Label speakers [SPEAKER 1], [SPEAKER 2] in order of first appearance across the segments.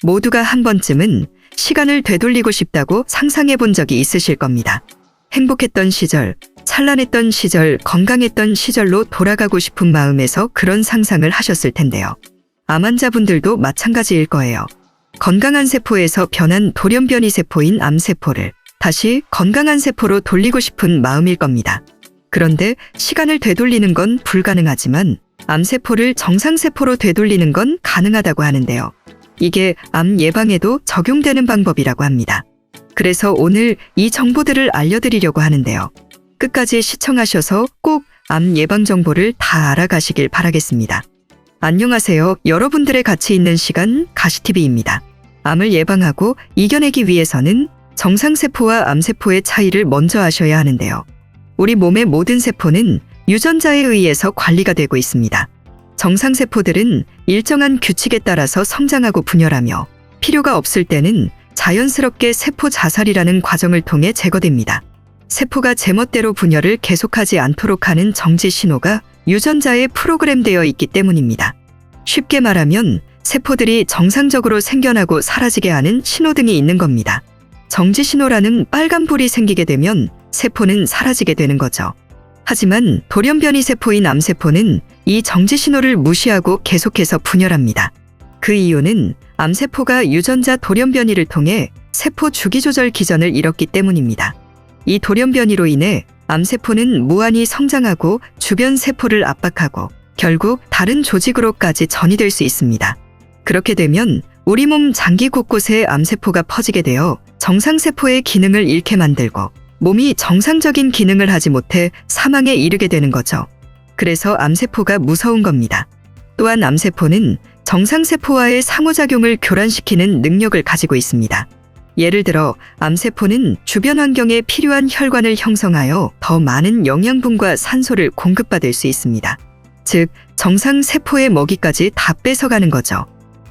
[SPEAKER 1] 모두가 한 번쯤은 시간을 되돌리고 싶다고 상상해 본 적이 있으실 겁니다. 행복했던 시절, 찬란했던 시절, 건강했던 시절로 돌아가고 싶은 마음에서 그런 상상을 하셨을 텐데요. 암 환자분들도 마찬가지일 거예요. 건강한 세포에서 변한 돌연변이 세포인 암세포를 다시 건강한 세포로 돌리고 싶은 마음일 겁니다. 그런데 시간을 되돌리는 건 불가능하지만 암세포를 정상세포로 되돌리는 건 가능하다고 하는데요. 이게 암 예방에도 적용되는 방법이라고 합니다. 그래서 오늘 이 정보들을 알려드리려고 하는데요. 끝까지 시청하셔서 꼭 암 예방 정보를 다 알아가시길 바라겠습니다. 안녕하세요. 여러분들의 가치 있는 시간 가시TV입니다. 암을 예방하고 이겨내기 위해서는 정상세포와 암세포의 차이를 먼저 아셔야 하는데요. 우리 몸의 모든 세포는 유전자에 의해서 관리가 되고 있습니다. 정상세포들은 일정한 규칙에 따라서 성장하고 분열하며 필요가 없을 때는 자연스럽게 세포 자살이라는 과정을 통해 제거됩니다. 세포가 제멋대로 분열을 계속하지 않도록 하는 정지 신호가 유전자에 프로그램되어 있기 때문입니다. 쉽게 말하면 세포들이 정상적으로 생겨나고 사라지게 하는 신호등이 있는 겁니다. 정지 신호라는 빨간불이 생기게 되면 세포는 사라지게 되는 거죠. 하지만 돌연변이 세포인 암세포는 이 정지 신호를 무시하고 계속해서 분열합니다. 그 이유는 암세포가 유전자 돌연변이를 통해 세포 주기조절 기전을 잃었기 때문입니다. 이 돌연변이로 인해 암세포는 무한히 성장하고 주변 세포를 압박하고 결국 다른 조직으로까지 전이될 수 있습니다. 그렇게 되면 우리 몸 장기 곳곳에 암세포가 퍼지게 되어 정상세포의 기능을 잃게 만들고 몸이 정상적인 기능을 하지 못해 사망에 이르게 되는 거죠. 그래서 암세포가 무서운 겁니다. 또한 암세포는 정상세포와의 상호작용을 교란시키는 능력을 가지고 있습니다. 예를 들어 암세포는 주변 환경에 필요한 혈관을 형성하여 더 많은 영양분과 산소를 공급받을 수 있습니다. 즉, 정상세포의 먹이까지 다 뺏어가는 거죠.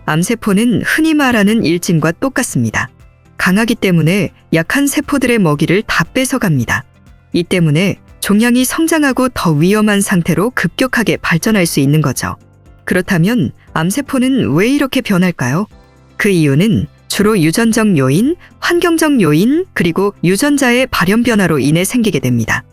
[SPEAKER 1] 암세포는 흔히 말하는 일진과 똑같습니다. 강하기 때문에 약한 세포들의 먹이를 다 뺏어갑니다. 이 때문에 종양이 성장하고 더 위험한 상태로 급격하게 발전할 수 있는 거죠. 그렇다면 암세포는 왜 이렇게 변할까요? 그 이유는 주로 유전적 요인, 환경적 요인, 그리고 유전자의 발현 변화로 인해 생기게 됩니다.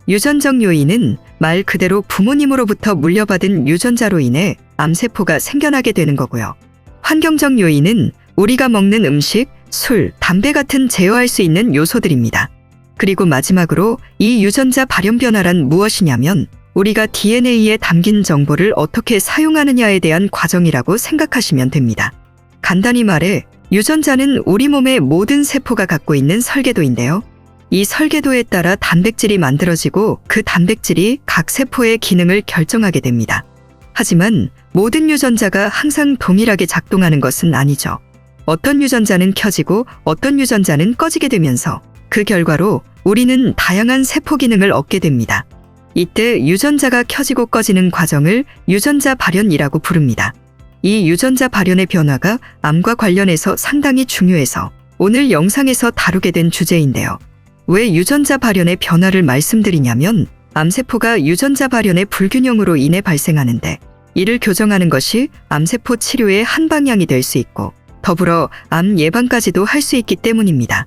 [SPEAKER 1] 유전적 요인은 말 그대로 부모님으로부터 물려받은 유전자로 인해 암세포가 생겨나게 되는 거고요. 환경적 요인은 우리가 먹는 음식, 술, 담배 같은 제어할 수 있는 요소들입니다. 그리고 마지막으로 이 유전자 발현 변화란 무엇이냐면 우리가 DNA에 담긴 정보를 어떻게 사용하느냐에 대한 과정이라고 생각하시면 됩니다. 간단히 말해 유전자는 우리 몸의 모든 세포가 갖고 있는 설계도인데요. 이 설계도에 따라 단백질이 만들어지고 그 단백질이 각 세포의 기능을 결정하게 됩니다. 하지만 모든 유전자가 항상 동일하게 작동하는 것은 아니죠. 어떤 유전자는 켜지고 어떤 유전자는 꺼지게 되면서 그 결과로 우리는 다양한 세포 기능을 얻게 됩니다. 이때 유전자가 켜지고 꺼지는 과정을 유전자 발현이라고 부릅니다. 이 유전자 발현의 변화가 암과 관련해서 상당히 중요해서 오늘 영상에서 다루게 된 주제인데요. 왜 유전자 발현의 변화를 말씀드리냐면 암세포가 유전자 발현의 불균형으로 인해 발생하는데 이를 교정하는 것이 암세포 치료의 한 방향이 될 수 있고 더불어 암 예방까지도 할 수 있기 때문입니다.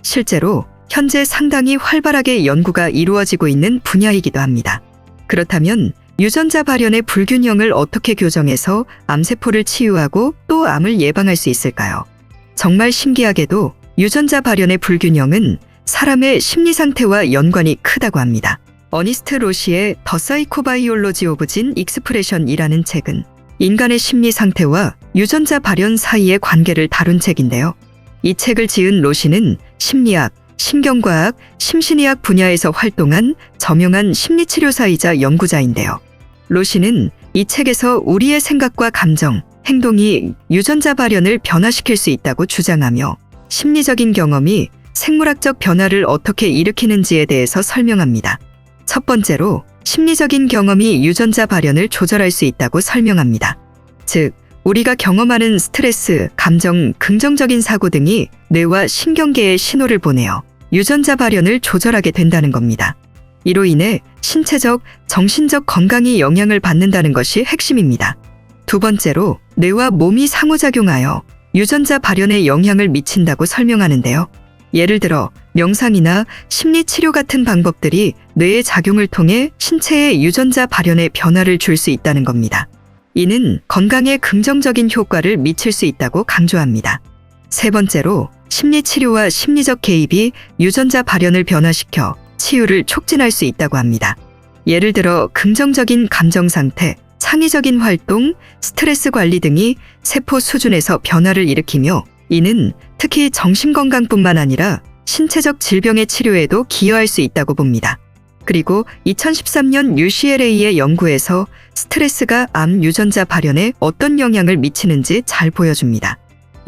[SPEAKER 1] 실제로 현재 상당히 활발하게 연구가 이루어지고 있는 분야이기도 합니다. 그렇다면 유전자 발현의 불균형을 어떻게 교정해서 암세포를 치유하고 또 암을 예방할 수 있을까요? 정말 신기하게도 유전자 발현의 불균형은 사람의 심리 상태와 연관이 크다고 합니다. 어니스트 로시의 더 사이코바이올로지 오브 진 익스프레션이라는 책은 인간의 심리 상태와 유전자 발현 사이의 관계를 다룬 책인데요. 이 책을 지은 로시는 심리학, 신경과학, 심신의학 분야에서 활동한 저명한 심리치료사이자 연구자인데요. 로시는 이 책에서 우리의 생각과 감정, 행동이 유전자 발현을 변화시킬 수 있다고 주장하며 심리적인 경험이 생물학적 변화를 어떻게 일으키는지에 대해서 설명합니다. 첫 번째로 심리적인 경험이 유전자 발현을 조절할 수 있다고 설명합니다. 즉, 우리가 경험하는 스트레스, 감정, 긍정적인 사고 등이 뇌와 신경계에 신호를 보내어 유전자 발현을 조절하게 된다는 겁니다. 이로 인해 신체적, 정신적 건강이 영향을 받는다는 것이 핵심입니다. 두 번째로 뇌와 몸이 상호작용하여 유전자 발현에 영향을 미친다고 설명하는데요. 예를 들어 명상이나 심리치료 같은 방법들이 뇌의 작용을 통해 신체의 유전자 발현에 변화를 줄 수 있다는 겁니다. 이는 건강에 긍정적인 효과를 미칠 수 있다고 강조합니다. 세 번째로 심리치료와 심리적 개입이 유전자 발현을 변화시켜 치유를 촉진할 수 있다고 합니다. 예를 들어 긍정적인 감정 상태, 창의적인 활동, 스트레스 관리 등이 세포 수준에서 변화를 일으키며 이는 특히 정신건강뿐만 아니라 신체적 질병의 치료에도 기여할 수 있다고 봅니다. 그리고 2013년 UCLA의 연구에서 스트레스가 암 유전자 발현에 어떤 영향을 미치는지 잘 보여줍니다.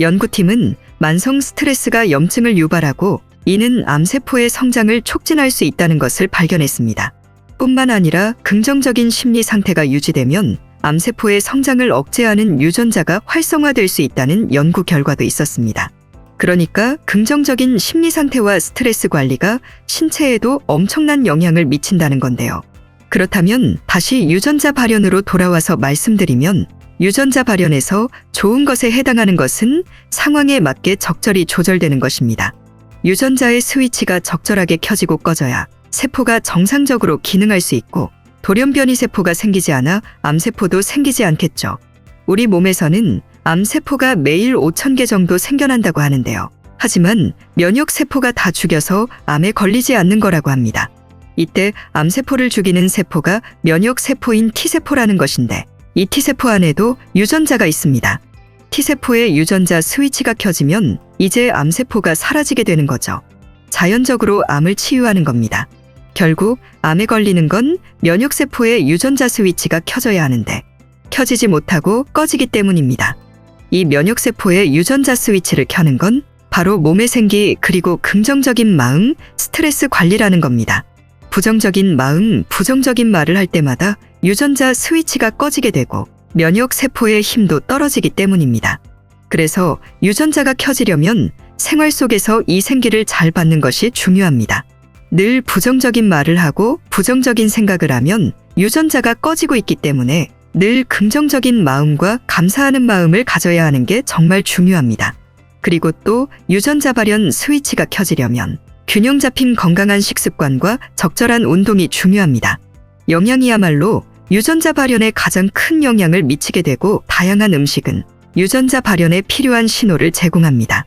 [SPEAKER 1] 연구팀은 만성 스트레스가 염증을 유발하고 이는 암세포의 성장을 촉진할 수 있다는 것을 발견했습니다. 뿐만 아니라 긍정적인 심리 상태가 유지되면 암세포의 성장을 억제하는 유전자가 활성화될 수 있다는 연구 결과도 있었습니다. 그러니까 긍정적인 심리 상태와 스트레스 관리가 신체에도 엄청난 영향을 미친다는 건데요. 그렇다면 다시 유전자 발현으로 돌아와서 말씀드리면 유전자 발현에서 좋은 것에 해당하는 것은 상황에 맞게 적절히 조절되는 것입니다. 유전자의 스위치가 적절하게 켜지고 꺼져야 세포가 정상적으로 기능할 수 있고 돌연변이 세포가 생기지 않아 암세포도 생기지 않겠죠. 우리 몸에서는 암세포가 매일 5,000개 정도 생겨난다고 하는데요. 하지만 면역세포가 다 죽여서 암에 걸리지 않는 거라고 합니다. 이때 암세포를 죽이는 세포가 면역세포인 T세포라는 것인데 이 T세포 안에도 유전자가 있습니다. T세포의 유전자 스위치가 켜지면 이제 암세포가 사라지게 되는 거죠. 자연적으로 암을 치유하는 겁니다. 결국 암에 걸리는 건 면역세포의 유전자 스위치가 켜져야 하는데 켜지지 못하고 꺼지기 때문입니다. 이 면역세포의 유전자 스위치를 켜는 건 바로 몸의 생기 그리고 긍정적인 마음, 스트레스 관리라는 겁니다. 부정적인 마음, 부정적인 말을 할 때마다 유전자 스위치가 꺼지게 되고 면역세포의 힘도 떨어지기 때문입니다. 그래서 유전자가 켜지려면 생활 속에서 이 생기를 잘 받는 것이 중요합니다. 늘 부정적인 말을 하고 부정적인 생각을 하면 유전자가 꺼지고 있기 때문에 늘 긍정적인 마음과 감사하는 마음을 가져야 하는 게 정말 중요합니다. 그리고 또 유전자 발현 스위치가 켜지려면 균형 잡힌 건강한 식습관과 적절한 운동이 중요합니다. 영양이야말로 유전자 발현에 가장 큰 영향을 미치게 되고 다양한 음식은 유전자 발현에 필요한 신호를 제공합니다.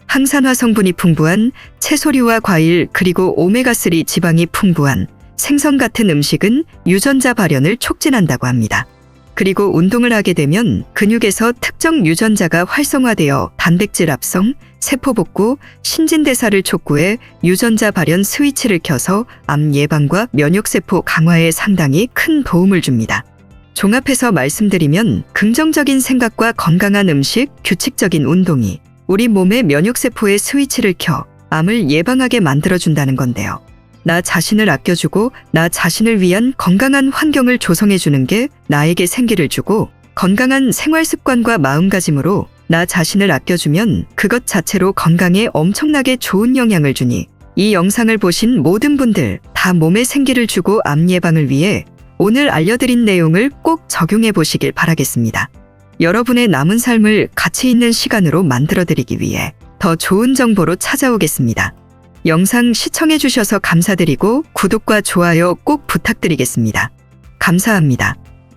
[SPEAKER 1] 항산화 성분이 풍부한 채소류와 과일 그리고 오메가3 지방이 풍부한 생선 같은 음식은 유전자 발현을 촉진한다고 합니다. 그리고 운동을 하게 되면 근육에서 특정 유전자가 활성화되어 단백질 합성, 세포 복구, 신진대사를 촉구해 유전자 발현 스위치를 켜서 암 예방과 면역세포 강화에 상당히 큰 도움을 줍니다. 종합해서 말씀드리면 긍정적인 생각과 건강한 음식, 규칙적인 운동이 우리 몸의 면역세포의 스위치를 켜 암을 예방하게 만들어준다는 건데요. 나 자신을 아껴주고 나 자신을 위한 건강한 환경을 조성해주는 게 나에게 생기를 주고 건강한 생활습관과 마음가짐으로 나 자신을 아껴주면 그것 자체로 건강에 엄청나게 좋은 영향을 주니 이 영상을 보신 모든 분들 다 몸에 생기를 주고 암 예방을 위해 오늘 알려드린 내용을 꼭 적용해 보시길 바라겠습니다. 여러분의 남은 삶을 가치 있는 시간으로 만들어드리기 위해 더 좋은 정보로 찾아오겠습니다. 영상 시청해 주셔서 감사드리고 구독과 좋아요 꼭 부탁드리겠습니다. 감사합니다.